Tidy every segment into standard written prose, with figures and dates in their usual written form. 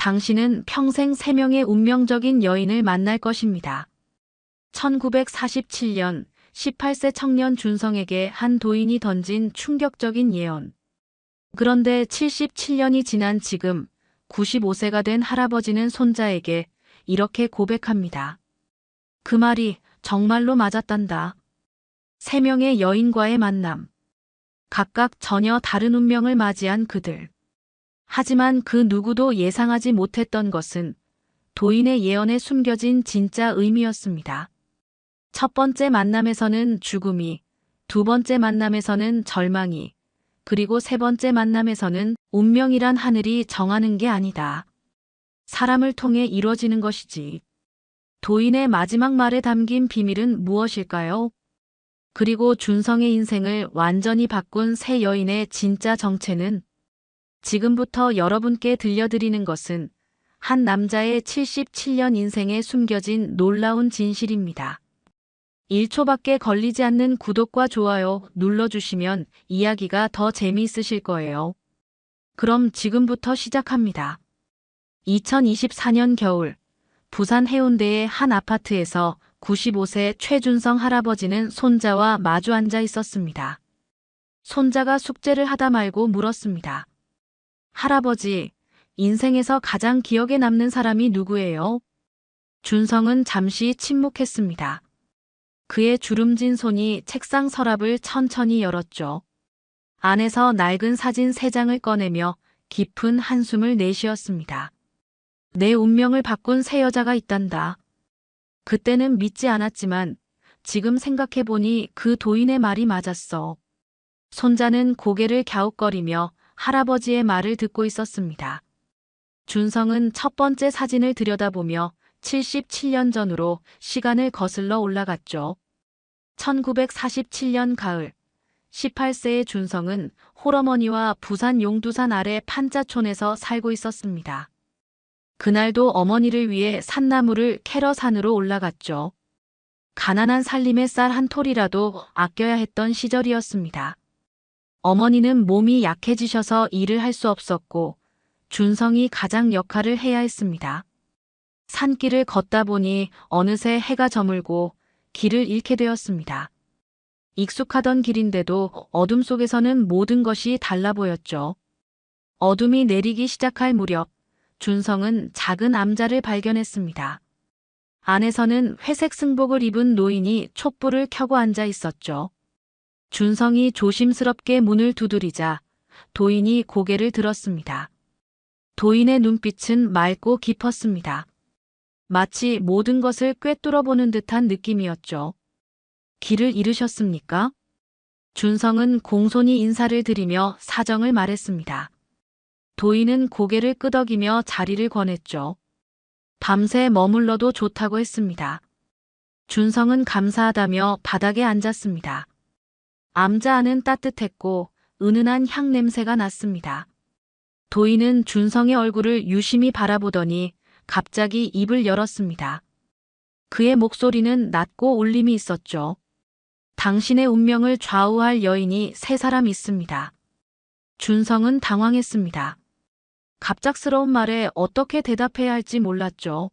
당신은 평생 3명의 운명적인 여인을 만날 것입니다. 1947년 18세 청년 준성에게 한 도인이 던진 충격적인 예언. 그런데 77년이 지난 지금 95세가 된 할아버지는 손자에게 이렇게 고백합니다. 그 말이 정말로 맞았단다. 3명의 여인과의 만남. 각각 전혀 다른 운명을 맞이한 그들. 하지만 그 누구도 예상하지 못했던 것은 도인의 예언에 숨겨진 진짜 의미였습니다. 첫 번째 만남에서는 죽음이, 두 번째 만남에서는 절망이, 그리고 세 번째 만남에서는 운명이란 하늘이 정하는 게 아니다. 사람을 통해 이루어지는 것이지. 도인의 마지막 말에 담긴 비밀은 무엇일까요? 그리고 준성의 인생을 완전히 바꾼 새 여인의 진짜 정체는? 지금부터 여러분께 들려드리는 것은 한 남자의 77년 인생에 숨겨진 놀라운 진실입니다. 1초밖에 걸리지 않는 구독과 좋아요 눌러주시면 이야기가 더 재미있으실 거예요. 그럼 지금부터 시작합니다. 2024년 겨울, 부산 해운대의 한 아파트에서 95세 최준성 할아버지는 손자와 마주 앉아 있었습니다. 손자가 숙제를 하다 말고 물었습니다. 할아버지, 인생에서 가장 기억에 남는 사람이 누구예요? 준성은 잠시 침묵했습니다. 그의 주름진 손이 책상 서랍을 천천히 열었죠. 안에서 낡은 사진 3장을 꺼내며 깊은 한숨을 내쉬었습니다. 내 운명을 바꾼 새 여자가 있단다. 그때는 믿지 않았지만 지금 생각해보니 그 도인의 말이 맞았어. 손자는 고개를 갸웃거리며 할아버지의 말을 듣고 있었습니다. 준성은 첫 번째 사진을 들여다보며 77년 전으로 시간을 거슬러 올라갔죠. 1947년 가을, 18세의 준성은 홀어머니와 부산 용두산 아래 판자촌에서 살고 있었습니다. 그날도 어머니를 위해 산나물을 캐러 산으로 올라갔죠. 가난한 살림에 쌀 한 톨이라도 아껴야 했던 시절이었습니다. 어머니는 몸이 약해지셔서 일을 할 수 없었고 준성이 가장 역할을 해야 했습니다. 산길을 걷다 보니 어느새 해가 저물고 길을 잃게 되었습니다. 익숙하던 길인데도 어둠 속에서는 모든 것이 달라 보였죠. 어둠이 내리기 시작할 무렵 준성은 작은 암자를 발견했습니다. 안에서는 회색 승복을 입은 노인이 촛불을 켜고 앉아 있었죠. 준성이 조심스럽게 문을 두드리자 도인이 고개를 들었습니다. 도인의 눈빛은 맑고 깊었습니다. 마치 모든 것을 꿰뚫어보는 듯한 느낌이었죠. 길을 잃으셨습니까? 준성은 공손히 인사를 드리며 사정을 말했습니다. 도인은 고개를 끄덕이며 자리를 권했죠. 밤새 머물러도 좋다고 했습니다. 준성은 감사하다며 바닥에 앉았습니다. 암자 안은 따뜻했고 은은한 향 냄새가 났습니다. 도인은 준성의 얼굴을 유심히 바라보더니 갑자기 입을 열었습니다. 그의 목소리는 낮고 울림이 있었죠. 당신의 운명을 좌우할 여인이 3사람 있습니다. 준성은 당황했습니다. 갑작스러운 말에 어떻게 대답해야 할지 몰랐죠.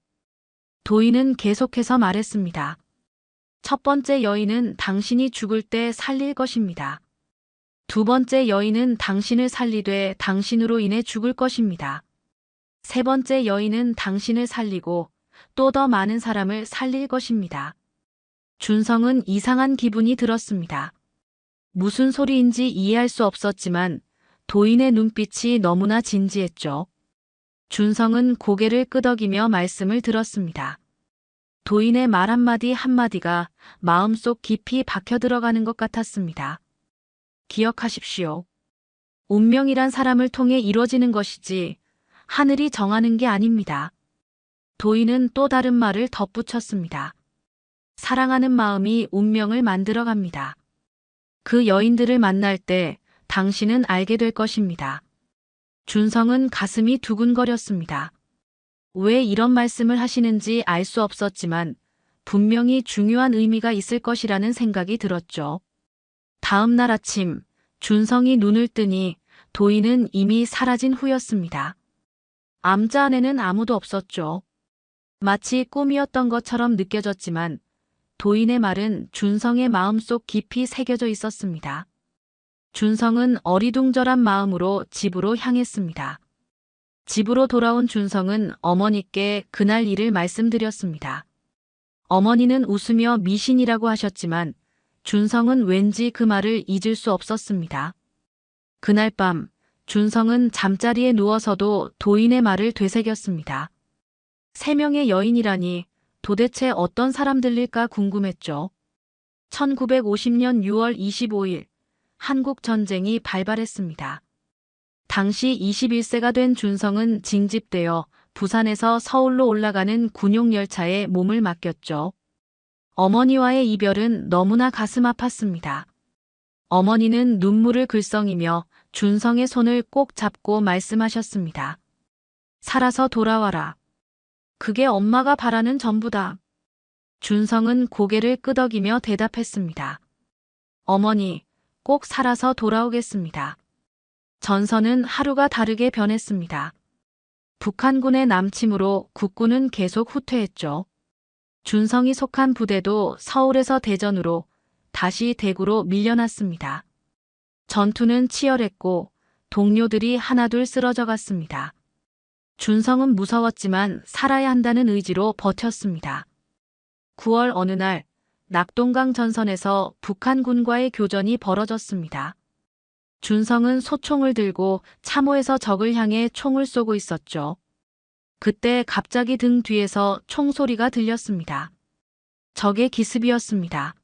도인은 계속해서 말했습니다. 첫 번째 여인은 당신이 죽을 때 살릴 것입니다. 두 번째 여인은 당신을 살리되 당신으로 인해 죽을 것입니다. 세 번째 여인은 당신을 살리고 또 더 많은 사람을 살릴 것입니다. 준성은 이상한 기분이 들었습니다. 무슨 소리인지 이해할 수 없었지만 도인의 눈빛이 너무나 진지했죠. 준성은 고개를 끄덕이며 말씀을 들었습니다. 도인의 말 한마디 한마디가 마음속 깊이 박혀 들어가는 것 같았습니다. 기억하십시오. 운명이란 사람을 통해 이루어지는 것이지 하늘이 정하는 게 아닙니다. 도인은 또 다른 말을 덧붙였습니다. 사랑하는 마음이 운명을 만들어갑니다. 그 여인들을 만날 때 당신은 알게 될 것입니다. 준성은 가슴이 두근거렸습니다. 왜 이런 말씀을 하시는지 알 수 없었지만 분명히 중요한 의미가 있을 것이라는 생각이 들었죠. 다음 날 아침 준성이 눈을 뜨니 도인은 이미 사라진 후였습니다. 암자 안에는 아무도 없었죠. 마치 꿈이었던 것처럼 느껴졌지만 도인의 말은 준성의 마음속 깊이 새겨져 있었습니다. 준성은 어리둥절한 마음으로 집으로 향했습니다. 집으로 돌아온 준성은 어머니께 그날 일을 말씀드렸습니다. 어머니는 웃으며 미신이라고 하셨지만 준성은 왠지 그 말을 잊을 수 없었습니다. 그날 밤 준성은 잠자리에 누워서도 도인의 말을 되새겼습니다. 3명의 여인이라니 도대체 어떤 사람들일까 궁금했죠. 1950년 6월 25일 한국 전쟁이 발발했습니다. 당시 21세가 된 준성은 징집되어 부산에서 서울로 올라가는 군용열차에 몸을 맡겼죠. 어머니와의 이별은 너무나 가슴 아팠습니다. 어머니는 눈물을 글썽이며 준성의 손을 꼭 잡고 말씀하셨습니다. 살아서 돌아와라. 그게 엄마가 바라는 전부다. 준성은 고개를 끄덕이며 대답했습니다. 어머니, 꼭 살아서 돌아오겠습니다. 전선은 하루가 다르게 변했습니다. 북한군의 남침으로 국군은 계속 후퇴했죠. 준성이 속한 부대도 서울에서 대전으로 다시 대구로 밀려났습니다. 전투는 치열했고 동료들이 하나둘 쓰러져 갔습니다. 준성은 무서웠지만 살아야 한다는 의지로 버텼습니다. 9월 어느 날 낙동강 전선에서 북한군과의 교전이 벌어졌습니다. 준성은 소총을 들고 참호에서 적을 향해 총을 쏘고 있었죠. 그때 갑자기 등 뒤에서 총소리가 들렸습니다. 적의 기습이었습니다.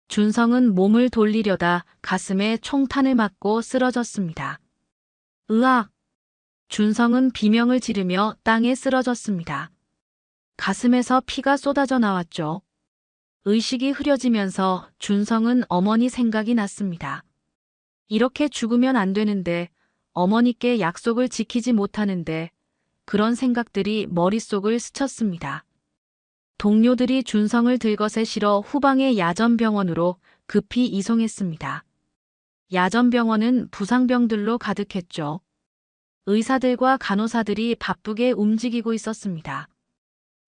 준성은 몸을 돌리려다 가슴에 총탄을 맞고 쓰러졌습니다. 으악! 준성은 비명을 지르며 땅에 쓰러졌습니다. 가슴에서 피가 쏟아져 나왔죠. 의식이 흐려지면서 준성은 어머니 생각이 났습니다. 이렇게 죽으면 안 되는데, 어머니께 약속을 지키지 못하는데, 그런 생각들이 머릿속을 스쳤습니다. 동료들이 준성을 들것에 실어 후방의 야전병원으로 급히 이송했습니다. 야전병원은 부상병들로 가득했죠. 의사들과 간호사들이 바쁘게 움직이고 있었습니다.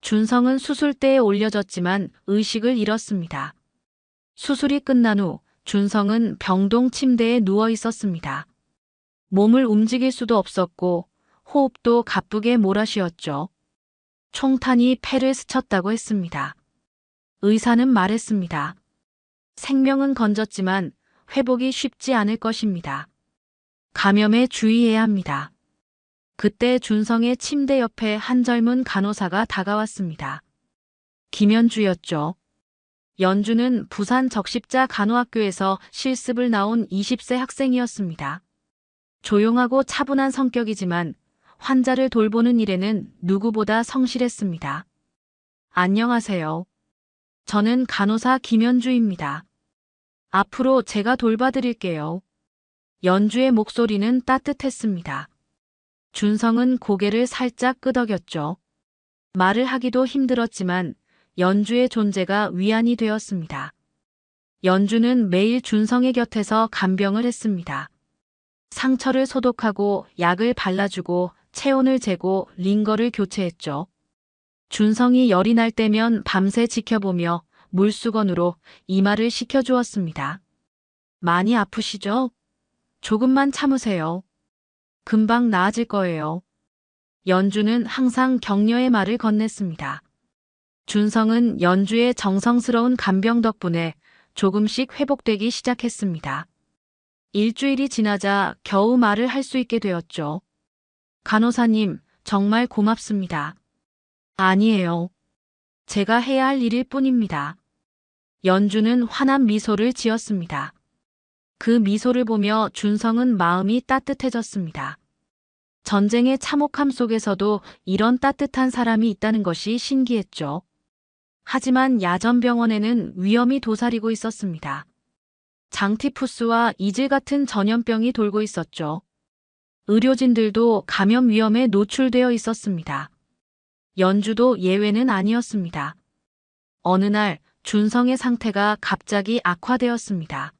준성은 수술대에 올려졌지만 의식을 잃었습니다. 수술이 끝난 후 준성은 병동 침대에 누워 있었습니다. 몸을 움직일 수도 없었고 호흡도 가쁘게 몰아쉬었죠. 총탄이 폐를 스쳤다고 했습니다. 의사는 말했습니다. 생명은 건졌지만 회복이 쉽지 않을 것입니다. 감염에 주의해야 합니다. 그때 준성의 침대 옆에 한 젊은 간호사가 다가왔습니다. 김연주였죠. 연주는 부산 적십자 간호학교에서 실습을 나온 20세 학생이었습니다. 조용하고 차분한 성격이지만 환자를 돌보는 일에는 누구보다 성실했습니다. 안녕하세요. 저는 간호사 김연주입니다. 앞으로 제가 돌봐드릴게요. 연주의 목소리는 따뜻했습니다. 준성은 고개를 살짝 끄덕였죠. 말을 하기도 힘들었지만 연주의 존재가 위안이 되었습니다. 연주는 매일 준성의 곁에서 간병을 했습니다. 상처를 소독하고 약을 발라주고 체온을 재고 링거를 교체했죠. 준성이 열이 날 때면 밤새 지켜보며 물수건으로 이마를 식혀주었습니다. 많이 아프시죠? 조금만 참으세요. 금방 나아질 거예요. 연주는 항상 격려의 말을 건넸습니다. 준성은 연주의 정성스러운 간병 덕분에 조금씩 회복되기 시작했습니다. 일주일이 지나자 겨우 말을 할 수 있게 되었죠. 간호사님, 정말 고맙습니다. 아니에요. 제가 해야 할 일일 뿐입니다. 연주는 환한 미소를 지었습니다. 그 미소를 보며 준성은 마음이 따뜻해졌습니다. 전쟁의 참혹함 속에서도 이런 따뜻한 사람이 있다는 것이 신기했죠. 하지만 야전병원에는 위험이 도사리고 있었습니다. 장티푸스와 이질 같은 전염병이 돌고 있었죠. 의료진들도 감염 위험에 노출되어 있었습니다. 연주도 예외는 아니었습니다. 어느 날 준성의 상태가 갑자기 악화되었습니다.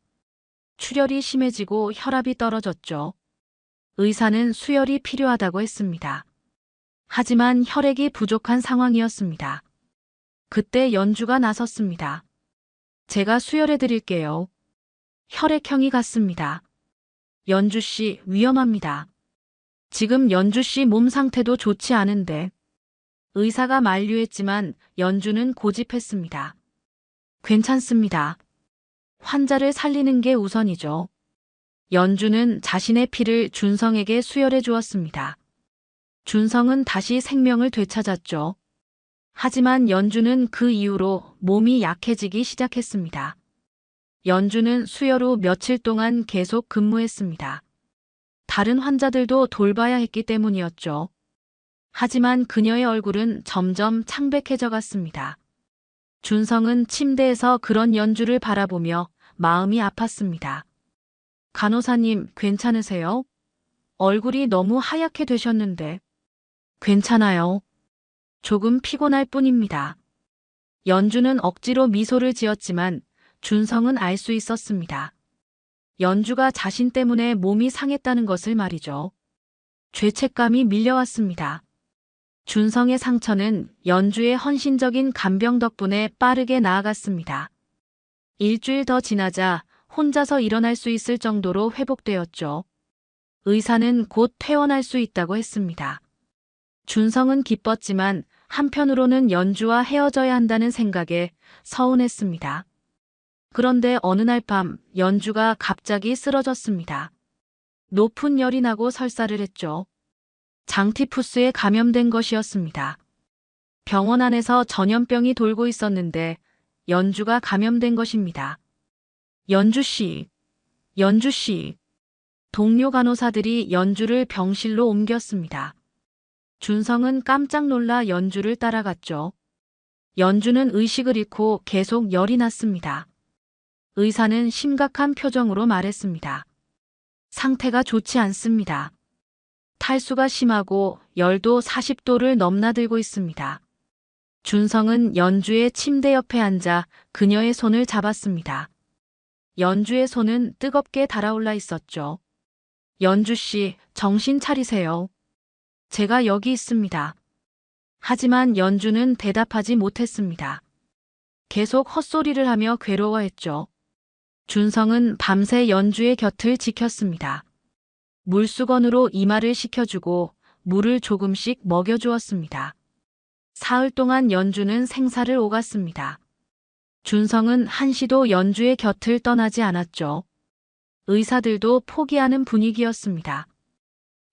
출혈이 심해지고 혈압이 떨어졌죠. 의사는 수혈이 필요하다고 했습니다. 하지만 혈액이 부족한 상황이었습니다. 그때 연주가 나섰습니다. 제가 수혈해 드릴게요. 혈액형이 같습니다. 연주 씨, 위험합니다. 지금 연주 씨 몸 상태도 좋지 않은데. 의사가 만류했지만 연주는 고집했습니다. 괜찮습니다. 환자를 살리는 게 우선이죠. 연주는 자신의 피를 준성에게 수혈해 주었습니다. 준성은 다시 생명을 되찾았죠. 하지만 연주는 그 이후로 몸이 약해지기 시작했습니다. 연주는 수혈 후 며칠 동안 계속 근무했습니다. 다른 환자들도 돌봐야 했기 때문이었죠. 하지만 그녀의 얼굴은 점점 창백해져 갔습니다. 준성은 침대에서 그런 연주를 바라보며 마음이 아팠습니다. 간호사님, 괜찮으세요? 얼굴이 너무 하얗게 되셨는데. 괜찮아요. 조금 피곤할 뿐입니다. 연주는 억지로 미소를 지었지만 준성은 알 수 있었습니다. 연주가 자신 때문에 몸이 상했다는 것을 말이죠. 죄책감이 밀려왔습니다. 준성의 상처는 연주의 헌신적인 간병 덕분에 빠르게 나아갔습니다. 일주일 더 지나자 혼자서 일어날 수 있을 정도로 회복되었죠. 의사는 곧 퇴원할 수 있다고 했습니다. 준성은 기뻤지만 한편으로는 연주와 헤어져야 한다는 생각에 서운했습니다. 그런데 어느 날 밤 연주가 갑자기 쓰러졌습니다. 높은 열이 나고 설사를 했죠. 장티푸스에 감염된 것이었습니다. 병원 안에서 전염병이 돌고 있었는데 연주가 감염된 것입니다. 연주 씨, 연주 씨. 동료 간호사들이 연주를 병실로 옮겼습니다. 준성은 깜짝 놀라 연주를 따라갔죠. 연주는 의식을 잃고 계속 열이 났습니다. 의사는 심각한 표정으로 말했습니다. 상태가 좋지 않습니다. 탈수가 심하고 열도 40도를 넘나들고 있습니다. 준성은 연주의 침대 옆에 앉아 그녀의 손을 잡았습니다. 연주의 손은 뜨겁게 달아올라 있었죠. 연주 씨, 정신 차리세요. 제가 여기 있습니다. 하지만 연주는 대답하지 못했습니다. 계속 헛소리를 하며 괴로워했죠. 준성은 밤새 연주의 곁을 지켰습니다. 물수건으로 이마를 식혀주고 물을 조금씩 먹여주었습니다. 사흘 동안 연주는 생사를 오갔습니다. 준성은 한시도 연주의 곁을 떠나지 않았죠. 의사들도 포기하는 분위기였습니다.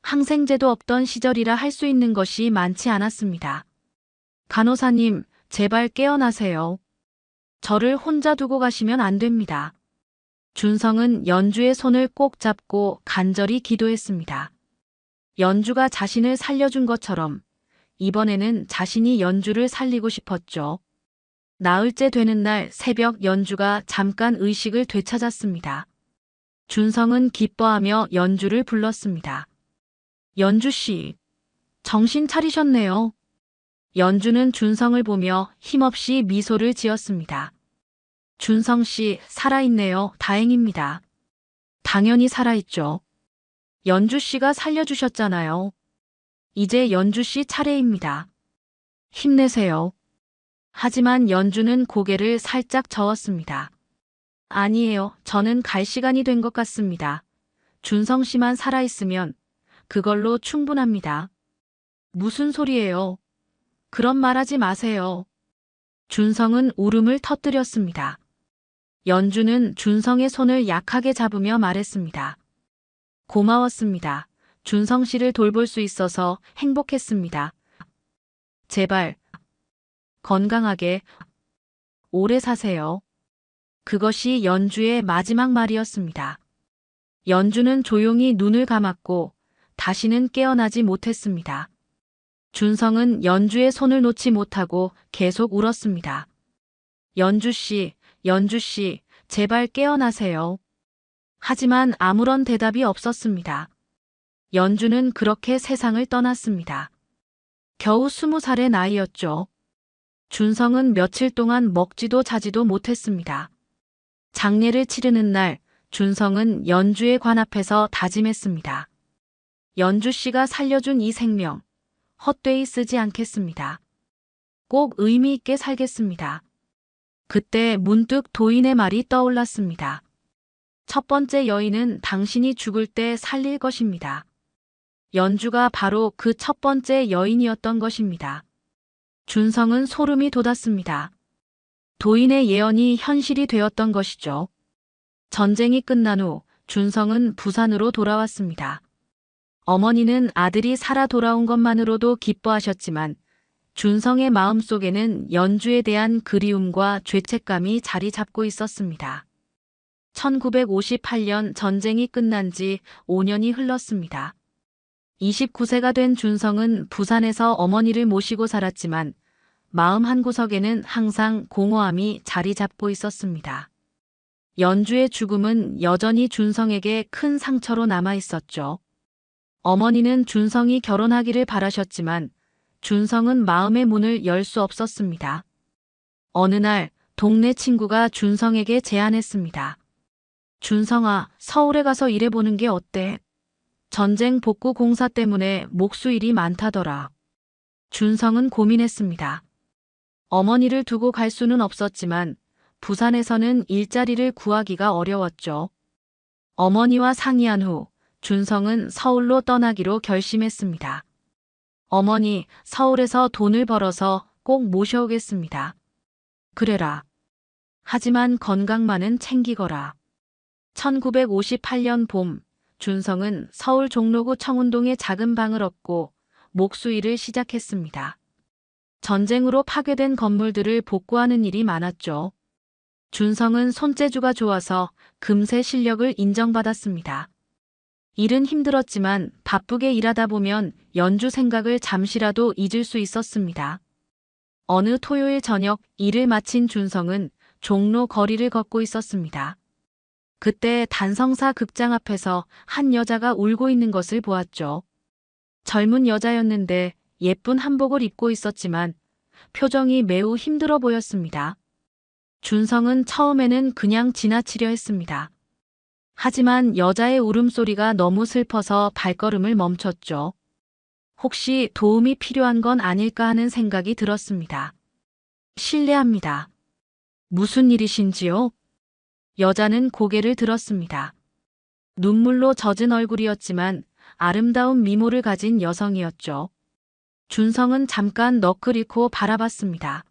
항생제도 없던 시절이라 할 수 있는 것이 많지 않았습니다. 간호사님, 제발 깨어나세요. 저를 혼자 두고 가시면 안 됩니다. 준성은 연주의 손을 꼭 잡고 간절히 기도했습니다. 연주가 자신을 살려준 것처럼 이번에는 자신이 연주를 살리고 싶었죠. 나흘째 되는 날 새벽 연주가 잠깐 의식을 되찾았습니다. 준성은 기뻐하며 연주를 불렀습니다. 연주 씨, 정신 차리셨네요. 연주는 준성을 보며 힘없이 미소를 지었습니다. 준성 씨, 살아있네요. 다행입니다. 당연히 살아있죠. 연주 씨가 살려주셨잖아요. 이제 연주 씨 차례입니다. 힘내세요. 하지만 연주는 고개를 살짝 저었습니다. 아니에요. 저는 갈 시간이 된 것 같습니다. 준성 씨만 살아있으면 그걸로 충분합니다. 무슨 소리예요? 그런 말 하지 마세요. 준성은 울음을 터뜨렸습니다. 연주는 준성의 손을 약하게 잡으며 말했습니다. 고마웠습니다. 준성 씨를 돌볼 수 있어서 행복했습니다. 제발 건강하게 오래 사세요. 그것이 연주의 마지막 말이었습니다. 연주는 조용히 눈을 감았고 다시는 깨어나지 못했습니다. 준성은 연주의 손을 놓지 못하고 계속 울었습니다. 연주 씨, 제발 깨어나세요. 하지만 아무런 대답이 없었습니다. 연주는 그렇게 세상을 떠났습니다. 겨우 20살의 나이였죠. 준성은 며칠 동안 먹지도 자지도 못했습니다. 장례를 치르는 날, 준성은 연주의 관 앞에서 다짐했습니다. 연주 씨가 살려준 이 생명, 헛되이 쓰지 않겠습니다. 꼭 의미 있게 살겠습니다. 그때 문득 도인의 말이 떠올랐습니다. 첫 번째 여인은 당신이 죽을 때 살릴 것입니다. 연주가 바로 그 첫 번째 여인이었던 것입니다. 준성은 소름이 돋았습니다. 도인의 예언이 현실이 되었던 것이죠. 전쟁이 끝난 후 준성은 부산으로 돌아왔습니다. 어머니는 아들이 살아 돌아온 것만으로도 기뻐하셨지만 준성의 마음속에는 연주에 대한 그리움과 죄책감이 자리 잡고 있었습니다. 1958년 전쟁이 끝난 지 5년이 흘렀습니다. 29세가 된 준성은 부산에서 어머니를 모시고 살았지만 마음 한구석에는 항상 공허함이 자리 잡고 있었습니다. 연주의 죽음은 여전히 준성에게 큰 상처로 남아 있었죠. 어머니는 준성이 결혼하기를 바라셨지만 준성은 마음의 문을 열 수 없었습니다. 어느 날 동네 친구가 준성에게 제안했습니다. 준성아, 서울에 가서 일해보는 게 어때? 전쟁 복구 공사 때문에 목수일이 많다더라. 준성은 고민했습니다. 어머니를 두고 갈 수는 없었지만 부산에서는 일자리를 구하기가 어려웠죠. 어머니와 상의한 후 준성은 서울로 떠나기로 결심했습니다. 어머니, 서울에서 돈을 벌어서 꼭 모셔오겠습니다. 그래라. 하지만 건강만은 챙기거라. 1958년 봄, 준성은 서울 종로구 청운동에 작은 방을 얻고 목수일을 시작했습니다. 전쟁으로 파괴된 건물들을 복구하는 일이 많았죠. 준성은 손재주가 좋아서 금세 실력을 인정받았습니다. 일은 힘들었지만 바쁘게 일하다 보면 연주 생각을 잠시라도 잊을 수 있었습니다. 어느 토요일 저녁 일을 마친 준성은 종로 거리를 걷고 있었습니다. 그때 단성사 극장 앞에서 한 여자가 울고 있는 것을 보았죠. 젊은 여자였는데 예쁜 한복을 입고 있었지만 표정이 매우 힘들어 보였습니다. 준성은 처음에는 그냥 지나치려 했습니다. 하지만 여자의 울음소리가 너무 슬퍼서 발걸음을 멈췄죠. 혹시 도움이 필요한 건 아닐까 하는 생각이 들었습니다. 실례합니다. 무슨 일이신지요? 여자는 고개를 들었습니다. 눈물로 젖은 얼굴이었지만 아름다운 미모를 가진 여성이었죠. 준성은 잠깐 넋을 잃고 바라봤습니다.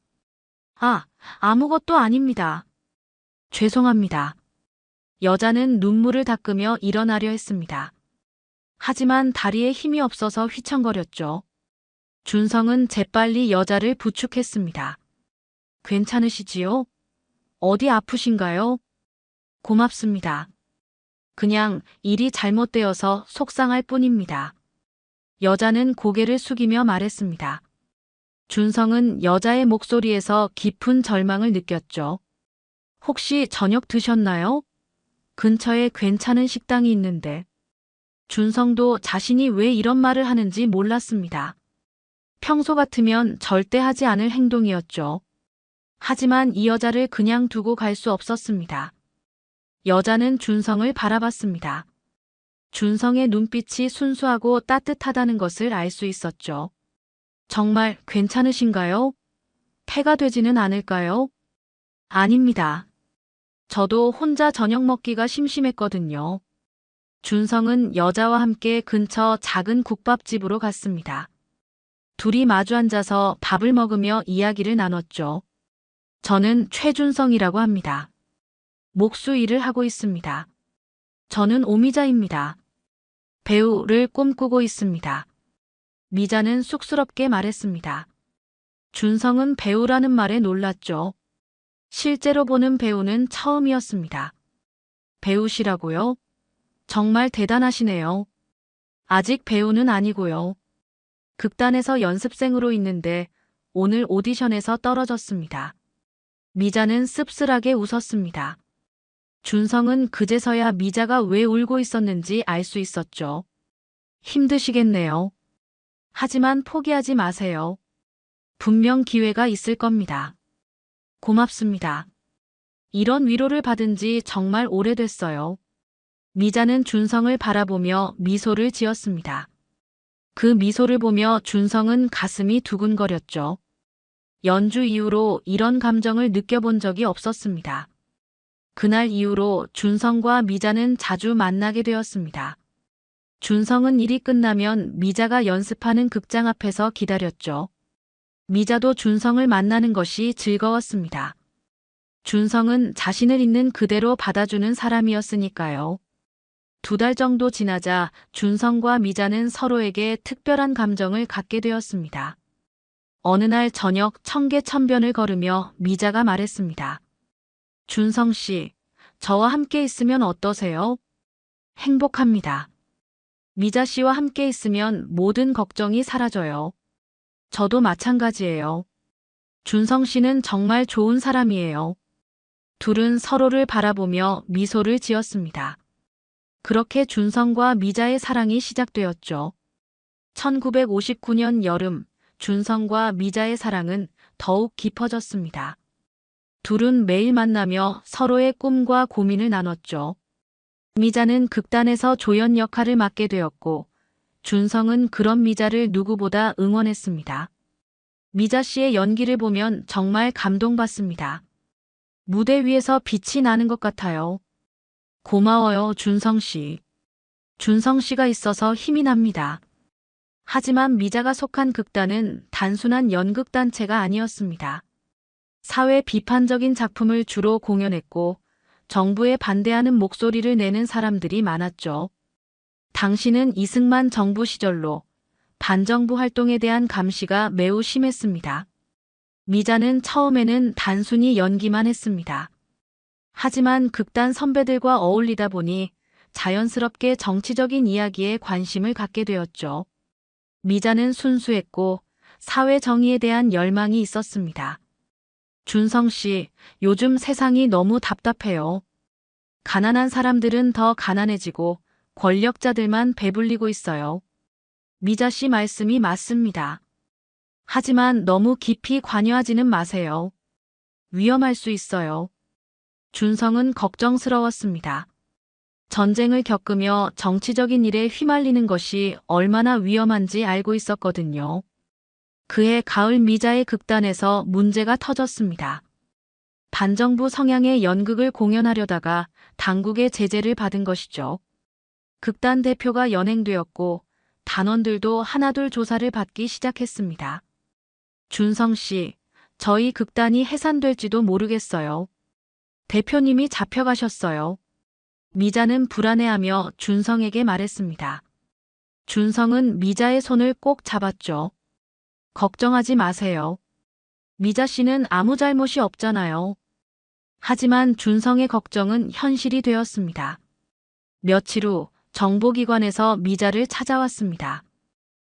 아무것도 아닙니다. 죄송합니다. 여자는 눈물을 닦으며 일어나려 했습니다. 하지만 다리에 힘이 없어서 휘청거렸죠. 준성은 재빨리 여자를 부축했습니다. 괜찮으시지요? 어디 아프신가요? 고맙습니다. 그냥 일이 잘못되어서 속상할 뿐입니다. 여자는 고개를 숙이며 말했습니다. 준성은 여자의 목소리에서 깊은 절망을 느꼈죠. 혹시 저녁 드셨나요? 근처에 괜찮은 식당이 있는데. 준성도 자신이 왜 이런 말을 하는지 몰랐습니다. 평소 같으면 절대 하지 않을 행동이었죠. 하지만 이 여자를 그냥 두고 갈 수 없었습니다. 여자는 준성을 바라봤습니다. 준성의 눈빛이 순수하고 따뜻하다는 것을 알 수 있었죠. 정말 괜찮으신가요? 폐가 되지는 않을까요? 아닙니다. 저도 혼자 저녁 먹기가 심심했거든요. 준성은 여자와 함께 근처 작은 국밥집으로 갔습니다. 둘이 마주 앉아서 밥을 먹으며 이야기를 나눴죠. 저는 최준성이라고 합니다. 목수 일을 하고 있습니다. 저는 오미자입니다. 배우를 꿈꾸고 있습니다. 미자는 쑥스럽게 말했습니다. 준성은 배우라는 말에 놀랐죠. 실제로 보는 배우는 처음이었습니다. 배우시라고요? 정말 대단하시네요. 아직 배우는 아니고요. 극단에서 연습생으로 있는데 오늘 오디션에서 떨어졌습니다. 미자는 씁쓸하게 웃었습니다. 준성은 그제서야 미자가 왜 울고 있었는지 알 수 있었죠. 힘드시겠네요. 하지만 포기하지 마세요. 분명 기회가 있을 겁니다. 고맙습니다. 이런 위로를 받은 지 정말 오래됐어요. 미자는 준성을 바라보며 미소를 지었습니다. 그 미소를 보며 준성은 가슴이 두근거렸죠. 연주 이후로 이런 감정을 느껴본 적이 없었습니다. 그날 이후로 준성과 미자는 자주 만나게 되었습니다. 준성은 일이 끝나면 미자가 연습하는 극장 앞에서 기다렸죠. 미자도 준성을 만나는 것이 즐거웠습니다. 준성은 자신을 있는 그대로 받아주는 사람이었으니까요. 2달 정도 지나자 준성과 미자는 서로에게 특별한 감정을 갖게 되었습니다. 어느 날 저녁 청계천변을 걸으며 미자가 말했습니다. 준성 씨, 저와 함께 있으면 어떠세요? 행복합니다. 미자 씨와 함께 있으면 모든 걱정이 사라져요. 저도 마찬가지예요. 준성 씨는 정말 좋은 사람이에요. 둘은 서로를 바라보며 미소를 지었습니다. 그렇게 준성과 미자의 사랑이 시작되었죠. 1959년 여름, 준성과 미자의 사랑은 더욱 깊어졌습니다. 둘은 매일 만나며 서로의 꿈과 고민을 나눴죠. 미자는 극단에서 조연 역할을 맡게 되었고, 준성은 그런 미자를 누구보다 응원했습니다. 미자 씨의 연기를 보면 정말 감동받습니다. 무대 위에서 빛이 나는 것 같아요. 고마워요, 준성 씨. 준성 씨가 있어서 힘이 납니다. 하지만 미자가 속한 극단은 단순한 연극단체가 아니었습니다. 사회 비판적인 작품을 주로 공연했고, 정부에 반대하는 목소리를 내는 사람들이 많았죠. 당시는 이승만 정부 시절로 반정부 활동에 대한 감시가 매우 심했습니다. 미자는 처음에는 단순히 연기만 했습니다. 하지만 극단 선배들과 어울리다 보니 자연스럽게 정치적인 이야기에 관심을 갖게 되었죠. 미자는 순수했고 사회 정의에 대한 열망이 있었습니다. 준성 씨, 요즘 세상이 너무 답답해요. 가난한 사람들은 더 가난해지고 권력자들만 배불리고 있어요. 미자 씨 말씀이 맞습니다. 하지만 너무 깊이 관여하지는 마세요. 위험할 수 있어요. 준성은 걱정스러웠습니다. 전쟁을 겪으며 정치적인 일에 휘말리는 것이 얼마나 위험한지 알고 있었거든요. 그해 가을 미자의 극단에서 문제가 터졌습니다. 반정부 성향의 연극을 공연하려다가 당국의 제재를 받은 것이죠. 극단 대표가 연행되었고 단원들도 하나둘 조사를 받기 시작했습니다. 준성 씨, 저희 극단이 해산될지도 모르겠어요. 대표님이 잡혀가셨어요. 미자는 불안해하며 준성에게 말했습니다. 준성은 미자의 손을 꼭 잡았죠. 걱정하지 마세요. 미자 씨는 아무 잘못이 없잖아요. 하지만 준성의 걱정은 현실이 되었습니다. 며칠 후 정보기관에서 미자를 찾아왔습니다.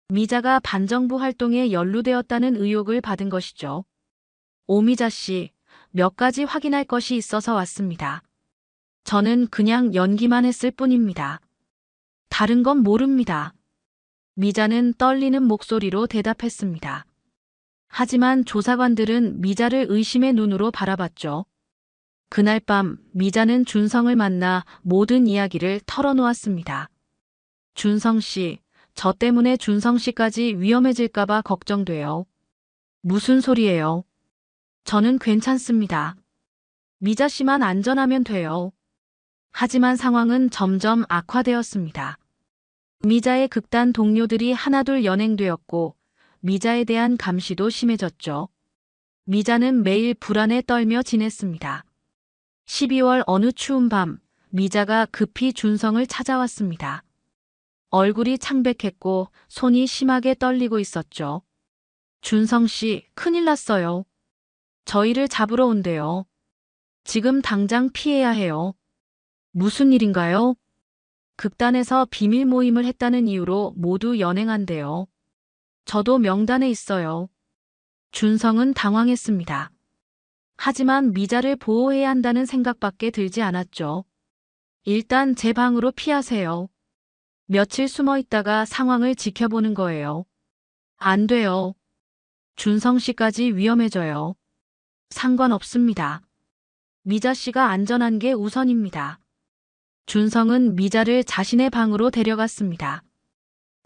미자가 반정부 활동에 연루되었다는 의혹을 받은 것이죠. 오미자 씨, 몇 가지 확인할 것이 있어서 왔습니다. 저는 그냥 연기만 했을 뿐입니다. 다른 건 모릅니다. 미자는 떨리는 목소리로 대답했습니다. 하지만 조사관들은 미자를 의심의 눈으로 바라봤죠. 그날 밤 미자는 준성을 만나 모든 이야기를 털어놓았습니다. 준성 씨, 저 때문에 준성 씨까지 위험해질까봐 걱정돼요. 무슨 소리예요? 저는 괜찮습니다. 미자 씨만 안전하면 돼요. 하지만 상황은 점점 악화되었습니다. 미자의 극단 동료들이 하나둘 연행되었고 미자에 대한 감시도 심해졌죠. 미자는 매일 불안에 떨며 지냈습니다. 12월 어느 추운 밤 미자가 급히 준성을 찾아왔습니다. 얼굴이 창백했고 손이 심하게 떨리고 있었죠. 준성 씨, 큰일 났어요. 저희를 잡으러 온대요. 지금 당장 피해야 해요. 무슨 일인가요? 극단에서 비밀 모임을 했다는 이유로 모두 연행한대요. 저도 명단에 있어요. 준성은 당황했습니다. 하지만 미자를 보호해야 한다는 생각밖에 들지 않았죠. 일단 제 방으로 피하세요. 며칠 숨어 있다가 상황을 지켜보는 거예요. 안 돼요. 준성 씨까지 위험해져요. 상관없습니다. 미자 씨가 안전한 게 우선입니다. 준성은 미자를 자신의 방으로 데려갔습니다.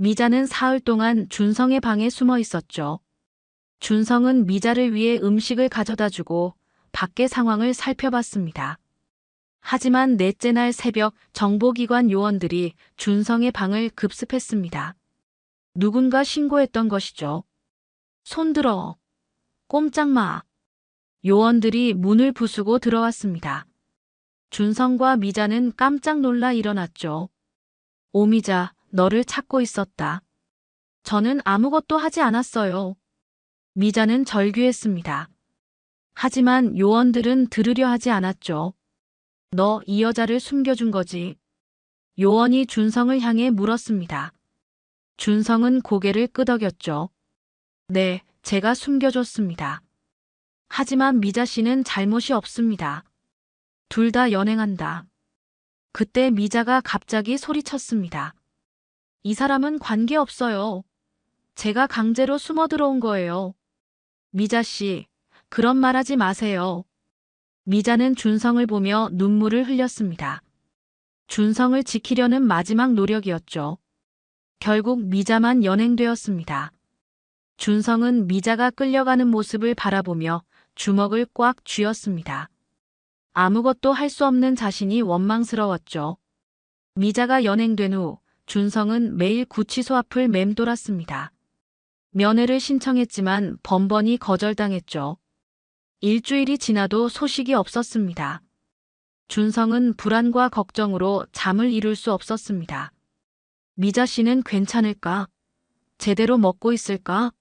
미자는 사흘 동안 준성의 방에 숨어 있었죠. 준성은 미자를 위해 음식을 가져다 주고 밖의 상황을 살펴봤습니다. 하지만 넷째 날 새벽 정보기관 요원들이 준성의 방을 급습했습니다. 누군가 신고했던 것이죠. 손들어. 꼼짝 마. 요원들이 문을 부수고 들어왔습니다. 준성과 미자는 깜짝 놀라 일어났죠. 오미자, 너를 찾고 있었다. 저는 아무것도 하지 않았어요. 미자는 절규했습니다. 하지만 요원들은 들으려 하지 않았죠. 너 이 여자를 숨겨준 거지. 요원이 준성을 향해 물었습니다. 준성은 고개를 끄덕였죠. 네, 제가 숨겨줬습니다. 하지만 미자 씨는 잘못이 없습니다. 둘 다 연행한다. 그때 미자가 갑자기 소리쳤습니다. 이 사람은 관계없어요. 제가 강제로 숨어 들어온 거예요. 미자 씨, 그런 말 하지 마세요. 미자는 준성을 보며 눈물을 흘렸습니다. 준성을 지키려는 마지막 노력이었죠. 결국 미자만 연행되었습니다. 준성은 미자가 끌려가는 모습을 바라보며 주먹을 꽉 쥐었습니다. 아무것도 할 수 없는 자신이 원망스러웠죠. 미자가 연행된 후 준성은 매일 구치소 앞을 맴돌았습니다. 면회를 신청했지만 번번이 거절당했죠. 일주일이 지나도 소식이 없었습니다. 준성은 불안과 걱정으로 잠을 이룰 수 없었습니다. 미자 씨는 괜찮을까? 제대로 먹고 있을까?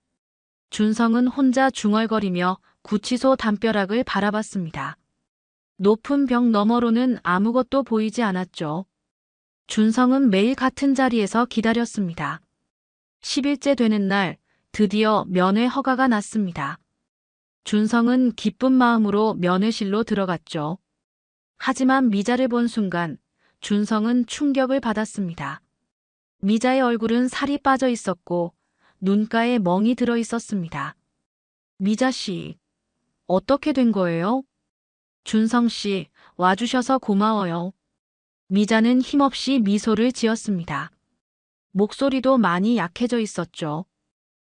준성은 혼자 중얼거리며 구치소 담벼락을 바라봤습니다. 높은 벽 너머로는 아무것도 보이지 않았죠. 준성은 매일 같은 자리에서 기다렸습니다. 10일째 되는 날 드디어 면회 허가가 났습니다. 준성은 기쁜 마음으로 면회실로 들어갔죠. 하지만 미자를 본 순간 준성은 충격을 받았습니다. 미자의 얼굴은 살이 빠져 있었고 눈가에 멍이 들어 있었습니다. 미자 씨, 어떻게 된 거예요? 준성 씨, 와주셔서 고마워요. 미자는 힘없이 미소를 지었습니다. 목소리도 많이 약해져 있었죠.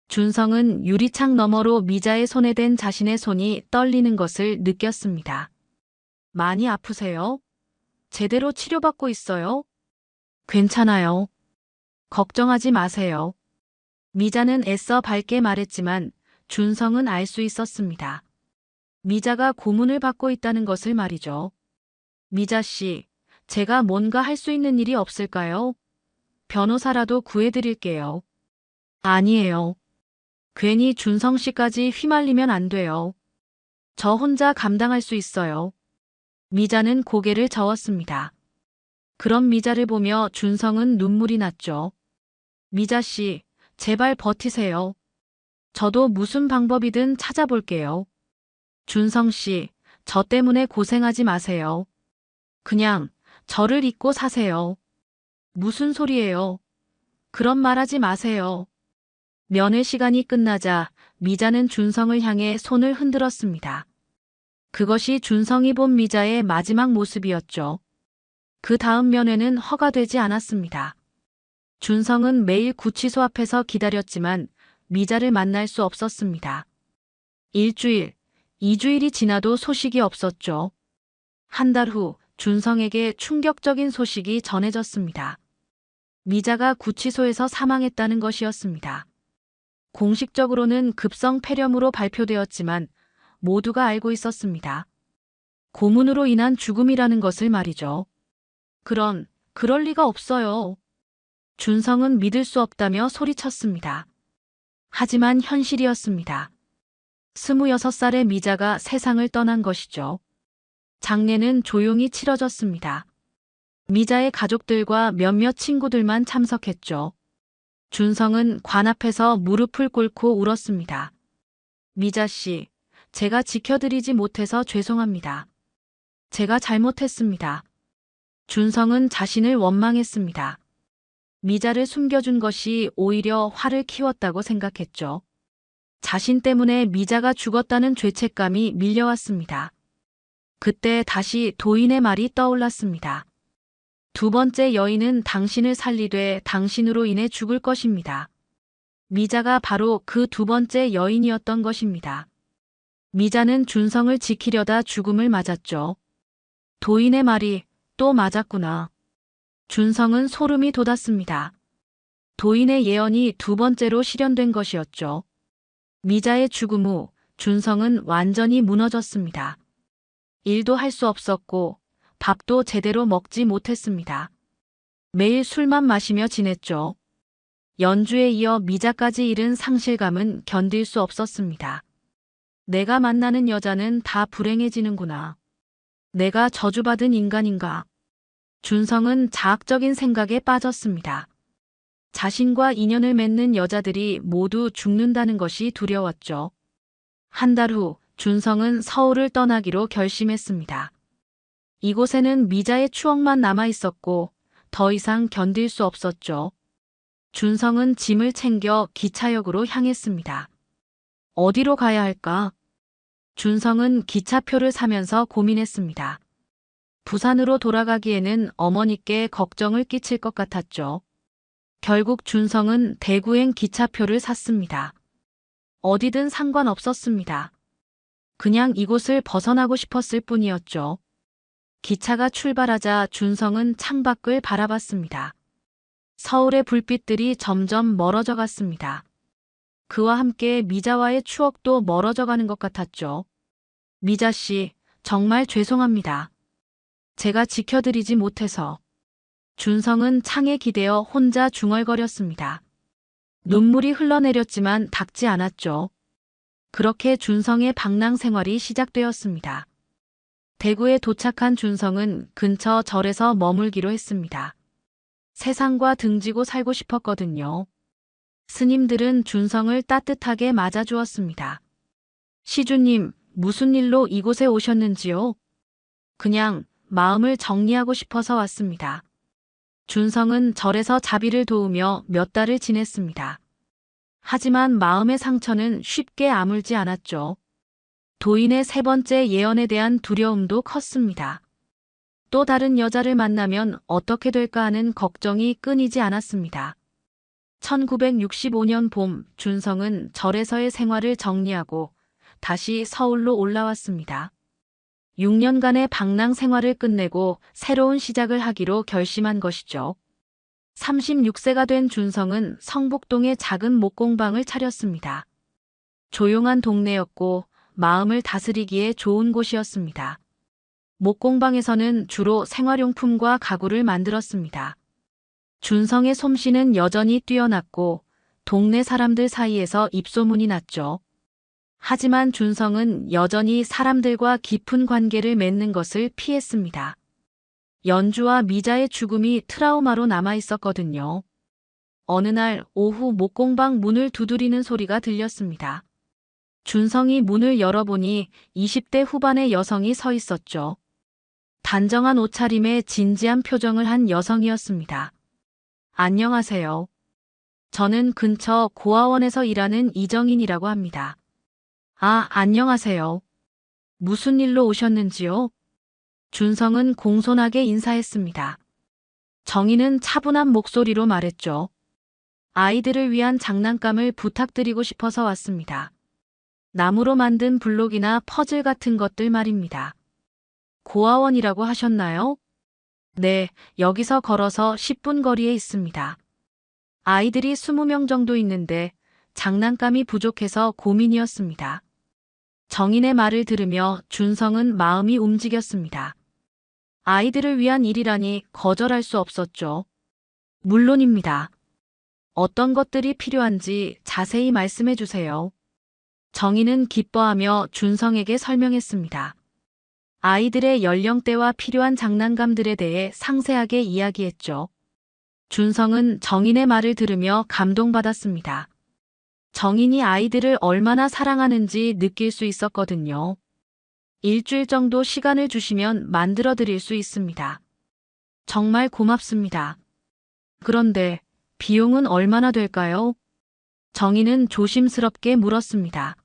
준성은 유리창 너머로 미자의 손에 댄 자신의 손이 떨리는 것을 느꼈습니다. 많이 아프세요? 제대로 치료받고 있어요? 괜찮아요. 걱정하지 마세요. 미자는 애써 밝게 말했지만 준성은 알 수 있었습니다. 미자가 고문을 받고 있다는 것을 말이죠. 미자 씨, 제가 뭔가 할 수 있는 일이 없을까요? 변호사라도 구해드릴게요. 아니에요. 괜히 준성 씨까지 휘말리면 안 돼요. 저 혼자 감당할 수 있어요. 미자는 고개를 저었습니다. 그런 미자를 보며 준성은 눈물이 났죠. 미자 씨, 제발 버티세요. 저도 무슨 방법이든 찾아볼게요. 준성 씨, 저 때문에 고생하지 마세요. 그냥 저를 잊고 사세요. 무슨 소리예요? 그런 말 하지 마세요. 면회 시간이 끝나자 미자는 준성을 향해 손을 흔들었습니다. 그것이 준성이 본 미자의 마지막 모습이었죠. 그 다음 면회는 허가되지 않았습니다. 준성은 매일 구치소 앞에서 기다렸지만 미자를 만날 수 없었습니다. 일주일, 2주일이 지나도 소식이 없었죠. 한 달 후 준성에게 충격적인 소식이 전해졌습니다. 미자가 구치소에서 사망했다는 것이었습니다. 공식적으로는 급성 폐렴으로 발표되었지만 모두가 알고 있었습니다. 고문으로 인한 죽음이라는 것을 말이죠. 그럴 리가 없어요. 준성은 믿을 수 없다며 소리쳤습니다. 하지만 현실이었습니다. 26살의 미자가 세상을 떠난 것이죠. 장례는 조용히 치러졌습니다. 미자의 가족들과 몇몇 친구들만 참석했죠. 준성은 관 앞에서 무릎을 꿇고 울었습니다. 미자 씨, 제가 지켜드리지 못해서 죄송합니다. 제가 잘못했습니다. 준성은 자신을 원망했습니다. 미자를 숨겨준 것이 오히려 화를 키웠다고 생각했죠. 자신 때문에 미자가 죽었다는 죄책감이 밀려왔습니다. 그때 다시 도인의 말이 떠올랐습니다. 두 번째 여인은 당신을 살리되 당신으로 인해 죽을 것입니다. 미자가 바로 그 두 번째 여인이었던 것입니다. 미자는 준성을 지키려다 죽음을 맞았죠. 도인의 말이 또 맞았구나. 준성은 소름이 돋았습니다. 도인의 예언이 두 번째로 실현된 것이었죠. 미자의 죽음 후 준성은 완전히 무너졌습니다. 일도 할 수 없었고 밥도 제대로 먹지 못했습니다. 매일 술만 마시며 지냈죠. 연주에 이어 미자까지 잃은 상실감은 견딜 수 없었습니다. 내가 만나는 여자는 다 불행해지는구나. 내가 저주받은 인간인가. 준성은 자학적인 생각에 빠졌습니다. 자신과 인연을 맺는 여자들이 모두 죽는다는 것이 두려웠죠. 한 달 후 준성은 서울을 떠나기로 결심했습니다. 이곳에는 미자의 추억만 남아 있었고 더 이상 견딜 수 없었죠. 준성은 짐을 챙겨 기차역으로 향했습니다. 어디로 가야 할까? 준성은 기차표를 사면서 고민했습니다. 부산으로 돌아가기에는 어머니께 걱정을 끼칠 것 같았죠. 결국 준성은 대구행 기차표를 샀습니다. 어디든 상관없었습니다. 그냥 이곳을 벗어나고 싶었을 뿐이었죠. 기차가 출발하자 준성은 창밖을 바라봤습니다. 서울의 불빛들이 점점 멀어져 갔습니다. 그와 함께 미자와의 추억도 멀어져 가는 것 같았죠. 미자 씨, 정말 죄송합니다. 제가 지켜드리지 못해서. 준성은 창에 기대어 혼자 중얼거렸습니다. 눈물이 흘러내렸지만 닦지 않았죠. 그렇게 준성의 방랑 생활이 시작되었습니다. 대구에 도착한 준성은 근처 절에서 머물기로 했습니다. 세상과 등지고 살고 싶었거든요. 스님들은 준성을 따뜻하게 맞아주었습니다. 시주님, 무슨 일로 이곳에 오셨는지요? 그냥 마음을 정리하고 싶어서 왔습니다. 준성은 절에서 자비를 도우며 몇 달을 지냈습니다. 하지만 마음의 상처는 쉽게 아물지 않았죠. 도인의 세 번째 예언에 대한 두려움도 컸습니다. 또 다른 여자를 만나면 어떻게 될까 하는 걱정이 끊이지 않았습니다. 1965년 봄, 준성은 절에서의 생활을 정리하고 다시 서울로 올라왔습니다. 6년간의 방랑 생활을 끝내고 새로운 시작을 하기로 결심한 것이죠. 36세가 된 준성은 성북동에 작은 목공방을 차렸습니다. 조용한 동네였고 마음을 다스리기에 좋은 곳이었습니다. 목공방에서는 주로 생활용품과 가구를 만들었습니다. 준성의 솜씨는 여전히 뛰어났고 동네 사람들 사이에서 입소문이 났죠. 하지만 준성은 여전히 사람들과 깊은 관계를 맺는 것을 피했습니다. 연주와 미자의 죽음이 트라우마로 남아 있었거든요. 어느 날 오후 목공방 문을 두드리는 소리가 들렸습니다. 준성이 문을 열어보니 20대 후반의 여성이 서 있었죠. 단정한 옷차림에 진지한 표정을 한 여성이었습니다. 안녕하세요. 저는 근처 고아원에서 일하는 이정인이라고 합니다. 아, 안녕하세요. 무슨 일로 오셨는지요? 준성은 공손하게 인사했습니다. 정인은 차분한 목소리로 말했죠. 아이들을 위한 장난감을 부탁드리고 싶어서 왔습니다. 나무로 만든 블록이나 퍼즐 같은 것들 말입니다. 고아원이라고 하셨나요? 네, 여기서 걸어서 10분 거리에 있습니다. 아이들이 20명 정도 있는데 장난감이 부족해서 고민이었습니다. 정인의 말을 들으며 준성은 마음이 움직였습니다. 아이들을 위한 일이라니 거절할 수 없었죠. 물론입니다. 어떤 것들이 필요한지 자세히 말씀해 주세요. 정인은 기뻐하며 준성에게 설명했습니다. 아이들의 연령대와 필요한 장난감들에 대해 상세하게 이야기했죠. 준성은 정인의 말을 들으며 감동받았습니다. 정인이 아이들을 얼마나 사랑하는지 느낄 수 있었거든요. 일주일 정도 시간을 주시면 만들어 드릴 수 있습니다. 정말 고맙습니다. 그런데 비용은 얼마나 될까요? 정인은 조심스럽게 물었습니다.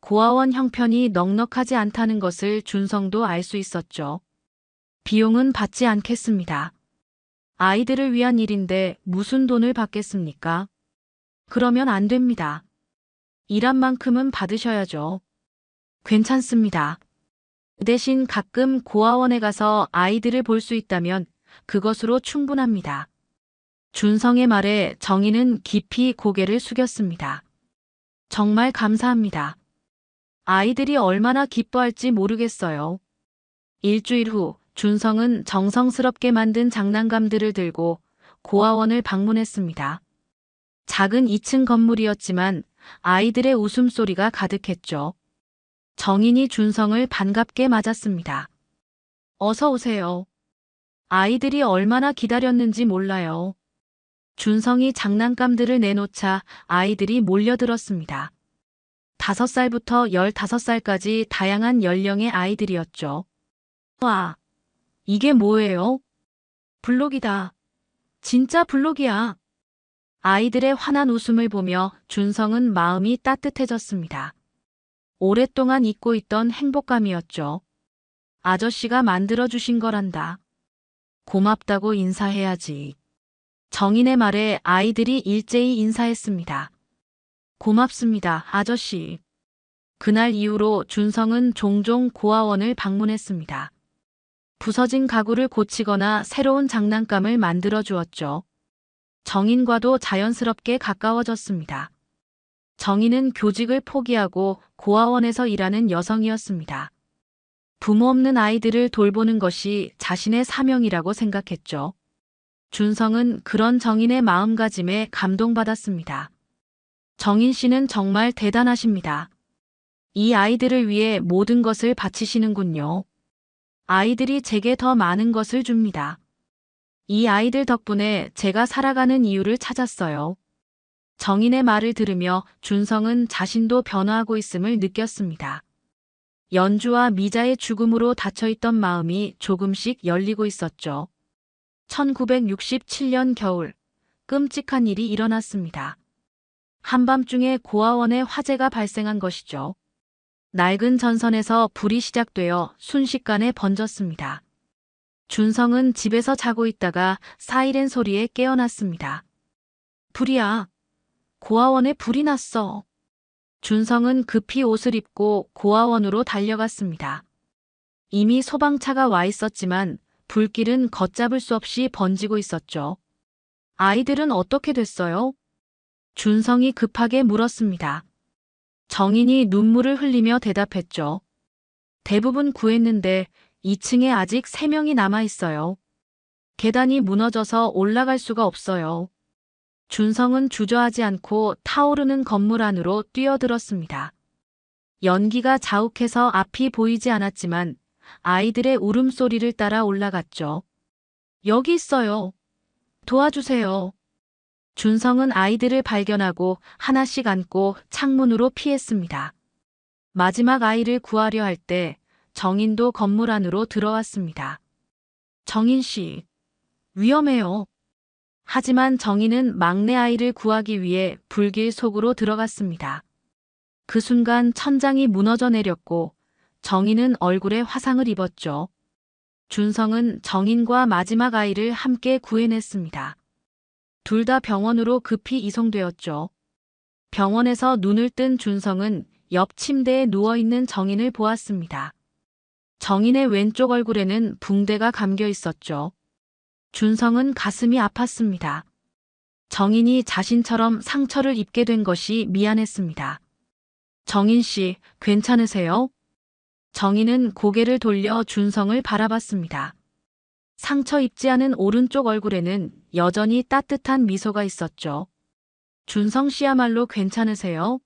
고아원 형편이 넉넉하지 않다는 것을 준성도 알 수 있었죠. 비용은 받지 않겠습니다. 아이들을 위한 일인데 무슨 돈을 받겠습니까? 그러면 안 됩니다. 일한 만큼은 받으셔야죠. 괜찮습니다. 대신 가끔 고아원에 가서 아이들을 볼 수 있다면 그것으로 충분합니다. 준성의 말에 정희는 깊이 고개를 숙였습니다. 정말 감사합니다. 아이들이 얼마나 기뻐할지 모르겠어요. 일주일 후 준성은 정성스럽게 만든 장난감들을 들고 고아원을 방문했습니다. 작은 2층 건물이었지만 아이들의 웃음소리가 가득했죠. 정인이 준성을 반갑게 맞았습니다. 어서 오세요. 아이들이 얼마나 기다렸는지 몰라요. 준성이 장난감들을 내놓자 아이들이 몰려들었습니다. 5살부터 15살까지 다양한 연령의 아이들이었죠. 와, 이게 뭐예요? 블록이다. 진짜 블록이야. 아이들의 환한 웃음을 보며 준성은 마음이 따뜻해졌습니다. 오랫동안 잊고 있던 행복감이었죠. 아저씨가 만들어주신 거란다. 고맙다고 인사해야지. 정인의 말에 아이들이 일제히 인사했습니다. 고맙습니다, 아저씨. 그날 이후로 준성은 종종 고아원을 방문했습니다. 부서진 가구를 고치거나 새로운 장난감을 만들어 주었죠. 정인과도 자연스럽게 가까워졌습니다. 정인은 교직을 포기하고 고아원에서 일하는 여성이었습니다. 부모 없는 아이들을 돌보는 것이 자신의 사명이라고 생각했죠. 준성은 그런 정인의 마음가짐에 감동받았습니다. 정인 씨는 정말 대단하십니다. 이 아이들을 위해 모든 것을 바치시는군요. 아이들이 제게 더 많은 것을 줍니다. 이 아이들 덕분에 제가 살아가는 이유를 찾았어요. 정인의 말을 들으며 준성은 자신도 변화하고 있음을 느꼈습니다. 연주와 미자의 죽음으로 닫혀있던 마음이 조금씩 열리고 있었죠. 1967년 겨울, 끔찍한 일이 일어났습니다. 한밤중에 고아원에 화재가 발생한 것이죠. 낡은 전선에서 불이 시작되어 순식간에 번졌습니다. 준성은 집에서 자고 있다가 사이렌 소리에 깨어났습니다. 불이야. 고아원에 불이 났어. 준성은 급히 옷을 입고 고아원으로 달려갔습니다. 이미 소방차가 와 있었지만 불길은 걷잡을 수 없이 번지고 있었죠. 아이들은 어떻게 됐어요? 준성이 급하게 물었습니다. 정인이 눈물을 흘리며 대답했죠. 대부분 구했는데 2층에 아직 3명이 남아 있어요. 계단이 무너져서 올라갈 수가 없어요. 준성은 주저하지 않고 타오르는 건물 안으로 뛰어들었습니다. 연기가 자욱해서 앞이 보이지 않았지만 아이들의 울음소리를 따라 올라갔죠. 여기 있어요. 도와주세요. 준성은 아이들을 발견하고 하나씩 안고 창문으로 피했습니다. 마지막 아이를 구하려 할 때 정인도 건물 안으로 들어왔습니다. 정인 씨, 위험해요. 하지만 정인은 막내 아이를 구하기 위해 불길 속으로 들어갔습니다. 그 순간 천장이 무너져 내렸고 정인은 얼굴에 화상을 입었죠. 준성은 정인과 마지막 아이를 함께 구해냈습니다. 둘 다 병원으로 급히 이송되었죠. 병원에서 눈을 뜬 준성은 옆 침대에 누워있는 정인을 보았습니다. 정인의 왼쪽 얼굴에는 붕대가 감겨 있었죠. 준성은 가슴이 아팠습니다. 정인이 자신처럼 상처를 입게 된 것이 미안했습니다. 정인 씨, 괜찮으세요? 정인은 고개를 돌려 준성을 바라봤습니다. 상처 입지 않은 오른쪽 얼굴에는 여전히 따뜻한 미소가 있었죠. 준성 씨야말로 괜찮으세요?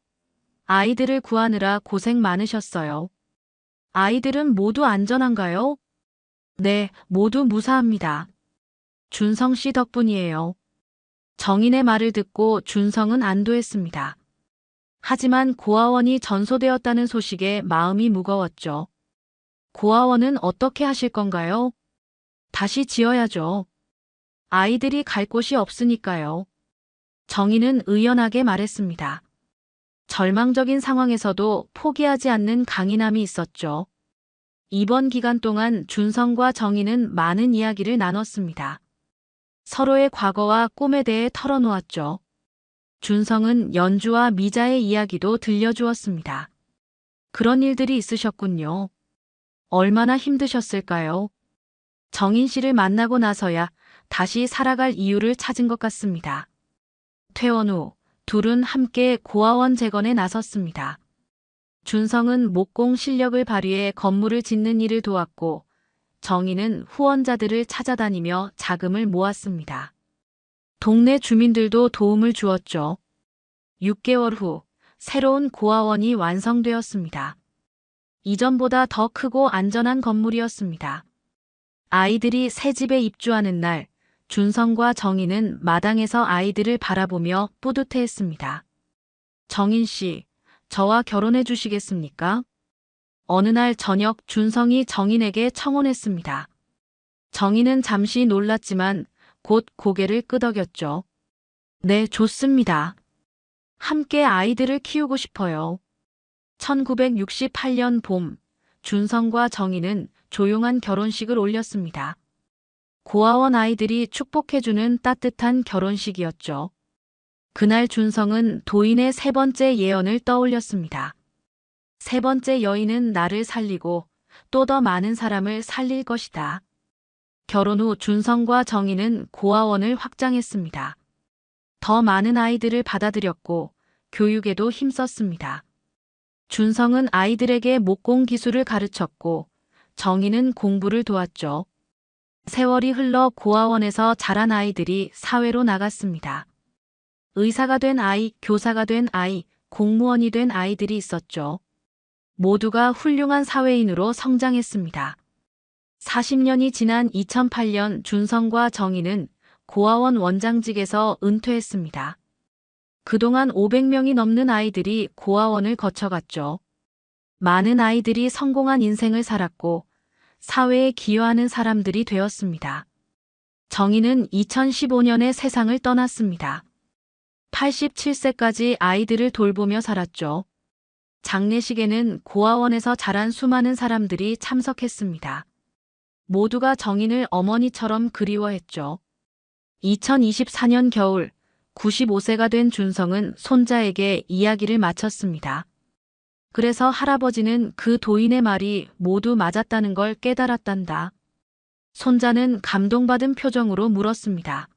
아이들을 구하느라 고생 많으셨어요. 아이들은 모두 안전한가요? 네, 모두 무사합니다. 준성 씨 덕분이에요. 정인의 말을 듣고 준성은 안도했습니다. 하지만 고아원이 전소되었다는 소식에 마음이 무거웠죠. 고아원은 어떻게 하실 건가요? 다시 지어야죠. 아이들이 갈 곳이 없으니까요. 정인은 의연하게 말했습니다. 절망적인 상황에서도 포기하지 않는 강인함이 있었죠. 이번 기간 동안 준성과 정인은 많은 이야기를 나눴습니다. 서로의 과거와 꿈에 대해 털어놓았죠. 준성은 연주와 미자의 이야기도 들려주었습니다. 그런 일들이 있으셨군요. 얼마나 힘드셨을까요? 정인 씨를 만나고 나서야 다시 살아갈 이유를 찾은 것 같습니다. 퇴원 후 둘은 함께 고아원 재건에 나섰습니다. 준성은 목공 실력을 발휘해 건물을 짓는 일을 도왔고 정인은 후원자들을 찾아다니며 자금을 모았습니다. 동네 주민들도 도움을 주었죠. 6개월 후 새로운 고아원이 완성되었습니다. 이전보다 더 크고 안전한 건물이었습니다. 아이들이 새 집에 입주하는 날, 준성과 정인은 마당에서 아이들을 바라보며 뿌듯해했습니다. 정인 씨, 저와 결혼해 주시겠습니까? 어느 날 저녁 준성이 정인에게 청혼했습니다. 정인은 잠시 놀랐지만 곧 고개를 끄덕였죠. 네, 좋습니다. 함께 아이들을 키우고 싶어요. 1968년 봄, 준성과 정인은 조용한 결혼식을 올렸습니다. 고아원 아이들이 축복해주는 따뜻한 결혼식이었죠. 그날 준성은 도인의 세 번째 예언을 떠올렸습니다. 세 번째 여인은 나를 살리고 또 더 많은 사람을 살릴 것이다. 결혼 후 준성과 정인은 고아원을 확장했습니다. 더 많은 아이들을 받아들였고 교육에도 힘썼습니다. 준성은 아이들에게 목공 기술을 가르쳤고 정인은 공부를 도왔죠. 세월이 흘러 고아원에서 자란 아이들이 사회로 나갔습니다. 의사가 된 아이, 교사가 된 아이, 공무원이 된 아이들이 있었죠. 모두가 훌륭한 사회인으로 성장했습니다. 40년이 지난 2008년 준성과 정인은 고아원 원장직에서 은퇴했습니다. 그동안 500명이 넘는 아이들이 고아원을 거쳐갔죠. 많은 아이들이 성공한 인생을 살았고 사회에 기여하는 사람들이 되었습니다. 정인은 2015년에 세상을 떠났습니다. 87세까지 아이들을 돌보며 살았죠. 장례식에는 고아원에서 자란 수많은 사람들이 참석했습니다. 모두가 정인을 어머니처럼 그리워했죠. 2024년 겨울 95세가 된 준성은 손자에게 이야기를 마쳤습니다. 그래서 할아버지는 그 도인의 말이 모두 맞았다는 걸 깨달았단다. 손자는 감동받은 표정으로 물었습니다.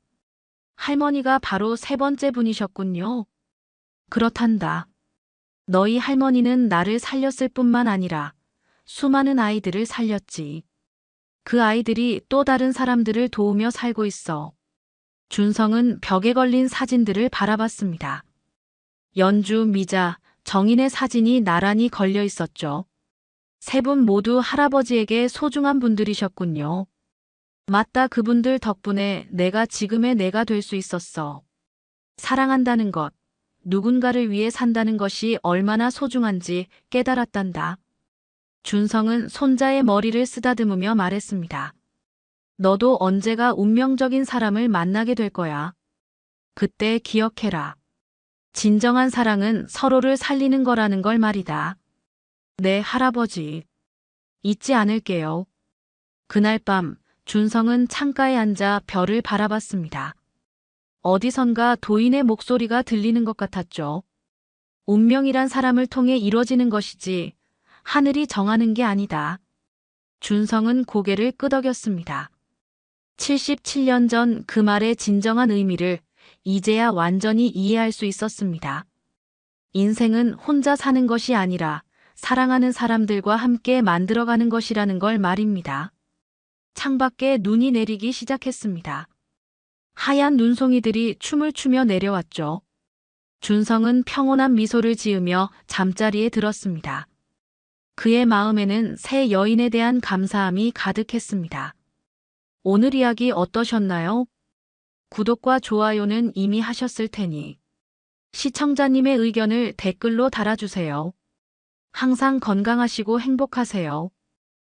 할머니가 바로 세 번째 분이셨군요. 그렇단다. 너희 할머니는 나를 살렸을 뿐만 아니라 수많은 아이들을 살렸지. 그 아이들이 또 다른 사람들을 도우며 살고 있어. 준성은 벽에 걸린 사진들을 바라봤습니다. 연주, 미자, 정인의 사진이 나란히 걸려 있었죠. 세 분 모두 할아버지에게 소중한 분들이셨군요. 맞다, 그분들 덕분에 내가 지금의 내가 될 수 있었어. 사랑한다는 것, 누군가를 위해 산다는 것이 얼마나 소중한지 깨달았단다. 준성은 손자의 머리를 쓰다듬으며 말했습니다. 너도 언제가 운명적인 사람을 만나게 될 거야. 그때 기억해라. 진정한 사랑은 서로를 살리는 거라는 걸 말이다. 네, 할아버지. 잊지 않을게요. 그날 밤 준성은 창가에 앉아 별을 바라봤습니다. 어디선가 도인의 목소리가 들리는 것 같았죠. 운명이란 사람을 통해 이루어지는 것이지 하늘이 정하는 게 아니다. 준성은 고개를 끄덕였습니다. 77년 전 그 말의 진정한 의미를 이제야 완전히 이해할 수 있었습니다. 인생은 혼자 사는 것이 아니라 사랑하는 사람들과 함께 만들어가는 것이라는 걸 말입니다. 창밖에 눈이 내리기 시작했습니다. 하얀 눈송이들이 춤을 추며 내려왔죠. 준성은 평온한 미소를 지으며 잠자리에 들었습니다. 그의 마음에는 새 여인에 대한 감사함이 가득했습니다. 오늘 이야기 어떠셨나요? 구독과 좋아요는 이미 하셨을 테니 시청자님의 의견을 댓글로 달아주세요. 항상 건강하시고 행복하세요.